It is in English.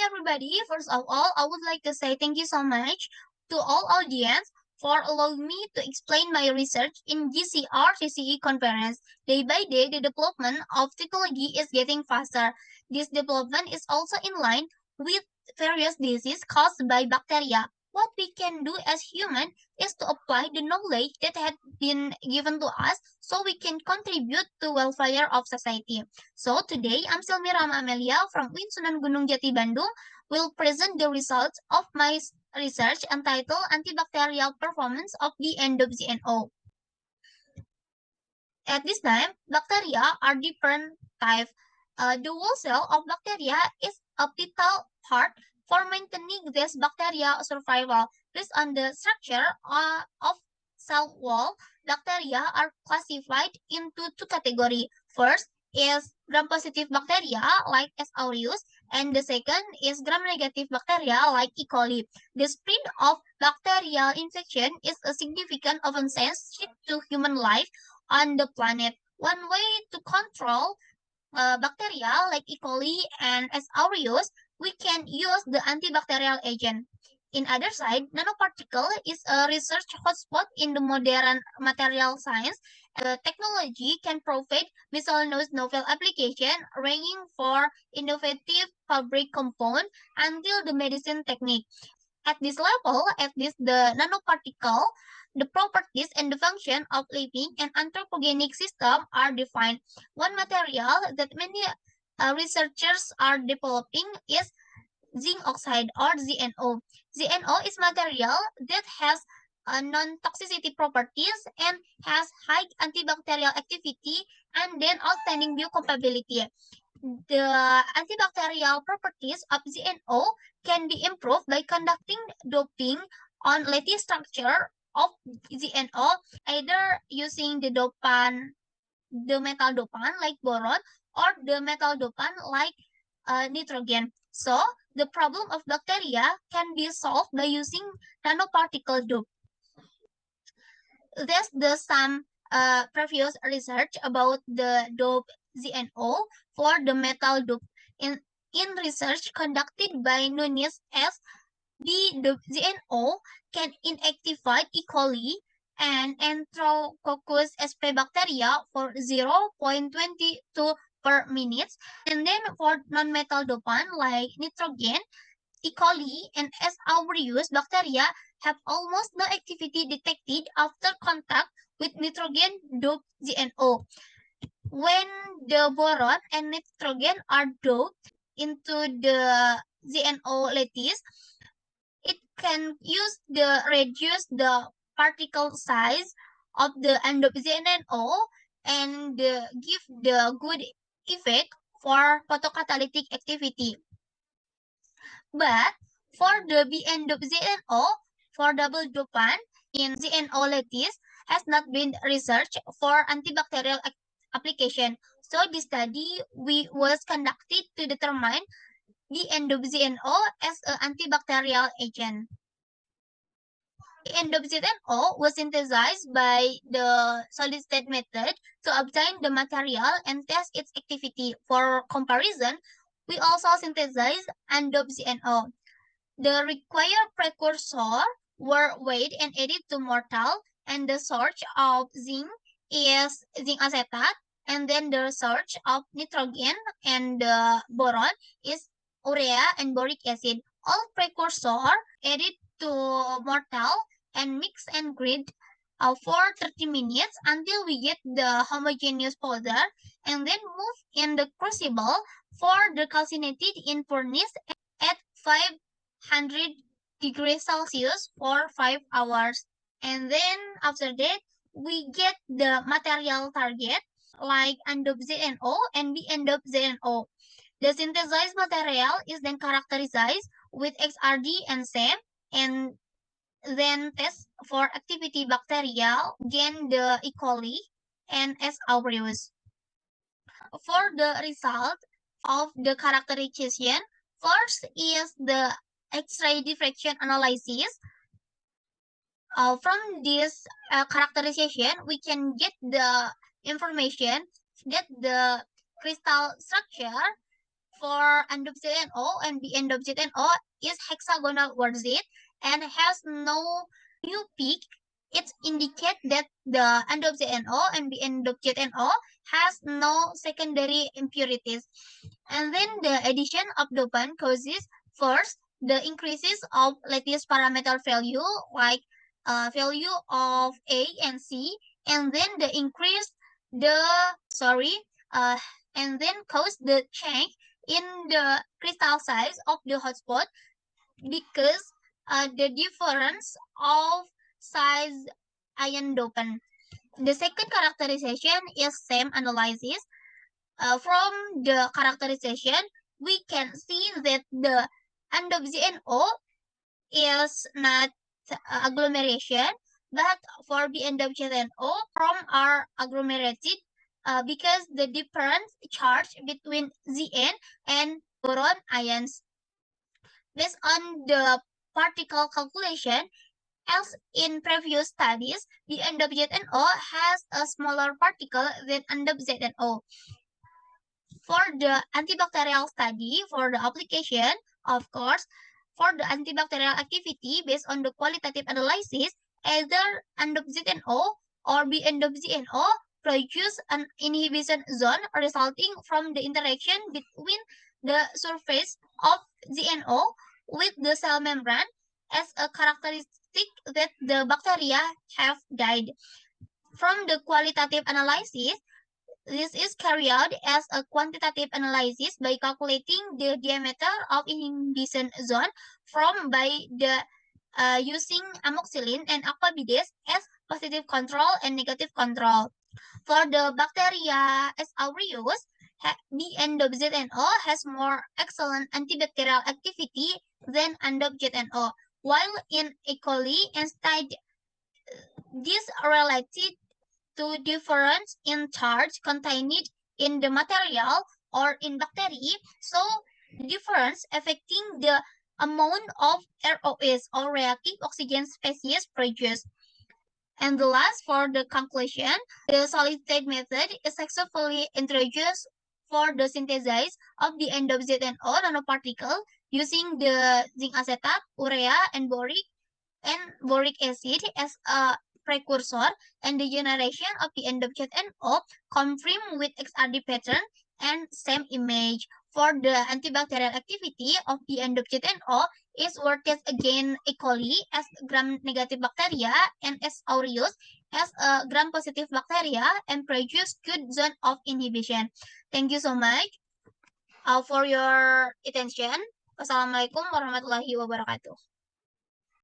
everybody. First of all, I would like to say thank you so much to all audience for allowing me to explain my research in GCR CCE conference. Day by day, the development of technology is getting faster. This development is also in line with various diseases caused by bacteria. What we can do as human is to apply the knowledge that had been given to us so we can contribute to welfare of society. So today, I'm Silmi Rama Amelia from UIN Sunan Gunung Jati Bandung will present the results of my research entitled Antibacterial Performance of the EndoZNO. At this time, bacteria are different types. The whole cell of bacteria is a vital part for maintaining this bacteria survival. Based on the structure of cell wall, bacteria are classified into two categories. First is gram-positive bacteria like S. aureus, and the second is gram-negative bacteria like E. coli. The spread of bacterial infection is a significant offense to human life on the planet. One way to control bacteria like E. coli and S. aureus, we can use the antibacterial agent. In other side, nanoparticle is a research hotspot in the modern material science. The technology can provide miscellaneous novel application ranging for innovative fabric compound until the medicine technique. At this level, at least the nanoparticle, the properties and the function of living and anthropogenic system are defined. One material that many researchers are developing is zinc oxide or ZNO. ZNO is material that has non-toxicity properties and has high antibacterial activity and then outstanding biocompatibility. The antibacterial properties of ZNO can be improved by conducting doping on lattice structure of ZNO, either using the metal dopant like boron or the metal dopant like nitrogen. So, the problem of bacteria can be solved by using nanoparticle dope. There's some previous research about the dope ZNO for the metal dope. In research conducted by Nunes S. The ZNO can inactivate E. coli and Enterococcus sp bacteria for 0.22 per minute. And then for non-metal dopant like nitrogen, E. coli and S. aureus bacteria have almost no activity detected after contact with nitrogen doped ZNO. When the boron and nitrogen are doped into the ZNO lattice, it can reduce the particle size of the end of ZNO and give the good effect for photocatalytic activity. But for the B end of ZNO, for double dopant in ZNO lattice has not been researched for antibacterial application. So this study was conducted to determine the end of ZNO as an antibacterial agent. The end of ZNO was synthesized by the solid-state method to obtain the material and test its activity. For comparison, we also synthesized ZNO. The required precursor were weighed and added to mortal, and the source of zinc is zinc acetate, and then the source of nitrogen and boron is urea and boric acid. All precursor added to mortal and mix and grind for 30 minutes until we get the homogeneous powder, and then move in the crucible for the calcinated in furnace at 500 degrees Celsius for 5 hours. And then after that, we get the material target like ZNO and ZNO. The synthesized material is then characterized with XRD and SAM and then test for activity bacterial, gain the E. coli and S. aureus. For the result of the characterization, first is the X-ray diffraction analysis. From this characterization, we can get the information that the crystal structure for end of ZNO and the end of ZNO is hexagonal worksheet and has no new peak. It indicates that the end of ZNO and the end of ZNO has no secondary impurities. And then the addition of dopant causes first the increases of lattice parameter value like value of A and C, and then the increase the sorry uh, and then cause the change in the crystal size of the hotspot because the difference of size ion dopant. The second characterization is SAM analysis. From the characterization, we can see that the end of ZNO is not agglomeration, but for the end of ZNO, from are agglomerated because the different charge between Zn and boron ions. Based on the particle calculation, as in previous studies, the end of ZNO has a smaller particle than end of ZNO. For the antibacterial study, for the application, of course, for the antibacterial activity based on the qualitative analysis, either end of ZNO or B end of ZNO produce an inhibition zone resulting from the interaction between the surface of ZNO with the cell membrane as a characteristic that the bacteria have died. From the qualitative analysis, this is carried out as a quantitative analysis by calculating the diameter of inhibition zone from by the using amoxicillin and aquabides as positive control and negative control. For the bacteria S. aureus, B. endobZNO has more excellent antibacterial activity than endobZNO, while in E. coli instead this related to difference in charge contained in the material or in bacteria, so difference affecting the amount of ROS or reactive oxygen species produced. And the last, for the conclusion, the solid state method is successfully introduced for the synthesis of the end of ZNO nanoparticle using the zinc acetate, urea, and boric acid as a precursor, and the generation of the end of ZNO confirmed with XRD pattern and same image. For the antibacterial activity of the end of ZNO is worked against E. coli as gram-negative bacteria and S. aureus as a gram-positive bacteria and produce good zone of inhibition. Thank you so much for your attention. Wassalamualaikum warahmatullahi wabarakatuh.